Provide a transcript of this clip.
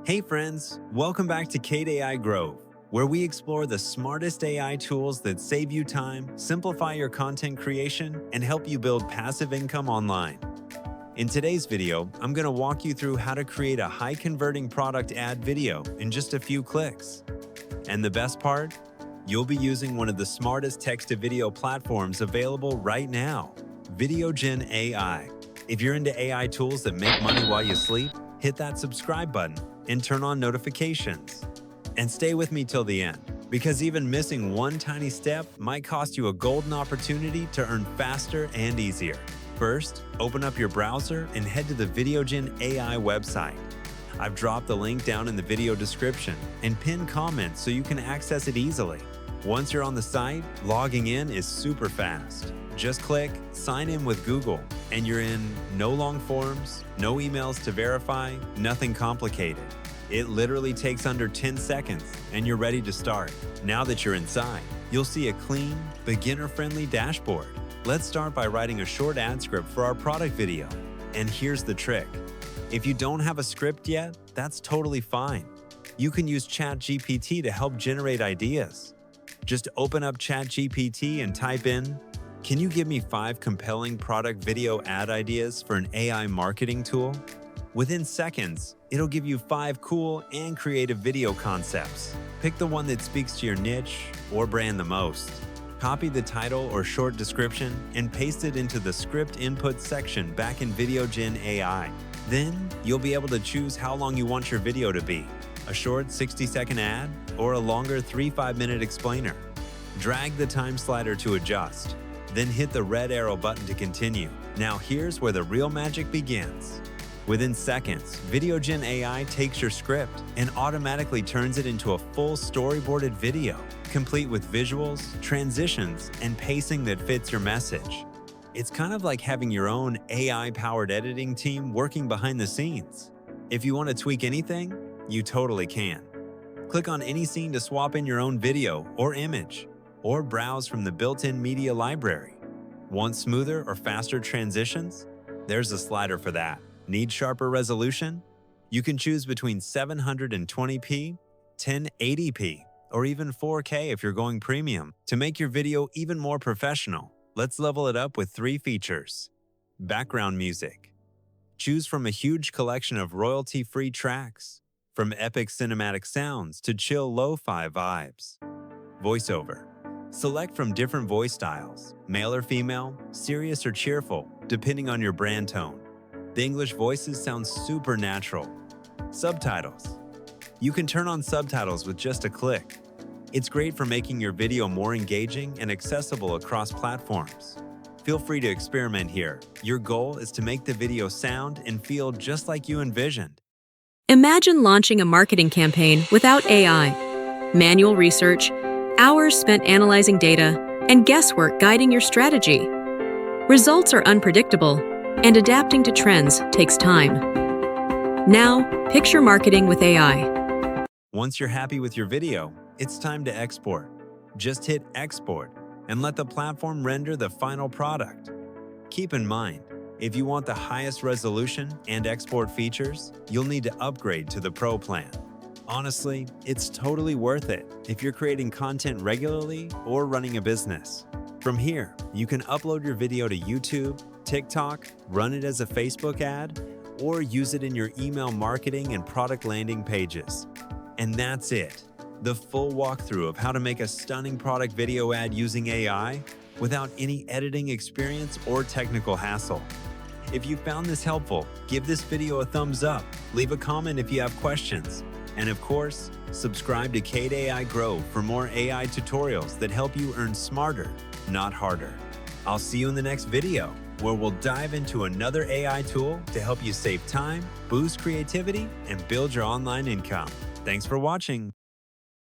Hey friends, welcome back to Kate AI Grove, where we explore the smartest AI tools that save you time, simplify your content creation, and help you build passive income online. In today's video, I'm going to walk you through how to create a high-converting product ad video in just a few clicks. And the best part? You'll be using one of the smartest text-to-video platforms available right now, VideoGen AI. If you're into AI tools that make money while you sleep, hit that subscribe button and turn on notifications. And stay with me till the end, because even missing one tiny step might cost you a golden opportunity to earn faster and easier. First, open up your browser and head to the VideoGen AI website. I've dropped the link down in the video description and pinned comments so you can access it easily. Once you're on the site, logging in is super fast. Just click Sign in with Google, and you're in. No long forms, no emails to verify, nothing complicated. It literally takes under 10 seconds, and you're ready to start. Now that you're inside, you'll see a clean, beginner-friendly dashboard. Let's start by writing a short ad script for our product video. And here's the trick. If you don't have a script yet, that's totally fine. You can use ChatGPT to help generate ideas. Just open up ChatGPT and type in, "Can you give me 5 compelling product video ad ideas for an AI marketing tool?" Within seconds, it'll give you 5 cool and creative video concepts. Pick the one that speaks to your niche or brand the most. Copy the title or short description and paste it into the script input section back in VideoGen AI. Then, you'll be able to choose how long you want your video to be, a short 60-second ad or a longer 3-5-minute explainer. Drag the time slider to adjust, then hit the red arrow button to continue. Now here's where the real magic begins. Within seconds, VideoGen AI takes your script and automatically turns it into a full storyboarded video, complete with visuals, transitions, and pacing that fits your message. It's kind of like having your own AI-powered editing team working behind the scenes. If you want to tweak anything, you totally can. Click on any scene to swap in your own video or image, or browse from the built-in media library. Want smoother or faster transitions? There's a slider for that. Need sharper resolution? You can choose between 720p, 1080p, or even 4K if you're going premium to make your video even more professional. Let's level it up with 3 features. Background music. Choose from a huge collection of royalty-free tracks, from epic cinematic sounds to chill lo-fi vibes. Voiceover. Select from different voice styles, male or female, serious or cheerful, depending on your brand tone. The English voices sound super natural. Subtitles. You can turn on subtitles with just a click. It's great for making your video more engaging and accessible across platforms. Feel free to experiment here. Your goal is to make the video sound and feel just like you envisioned. Imagine launching a marketing campaign without AI. Manual research, hours spent analyzing data, and guesswork guiding your strategy. Results are unpredictable, and adapting to trends takes time. Now, picture marketing with AI. Once you're happy with your video, it's time to export. Just hit Export and let the platform render the final product. Keep in mind, if you want the highest resolution and export features, you'll need to upgrade to the Pro plan. Honestly, it's totally worth it if you're creating content regularly or running a business. From here, you can upload your video to YouTube, TikTok, run it as a Facebook ad, or use it in your email marketing and product landing pages. And that's it. The full walkthrough of how to make a stunning product video ad using AI without any editing experience or technical hassle. If you found this helpful, give this video a thumbs up, leave a comment if you have questions, and of course, subscribe to Kate AI Grove for more AI tutorials that help you earn smarter, not harder. I'll see you in the next video, where we'll dive into another AI tool to help you save time, boost creativity, and build your online income. Thanks for watching.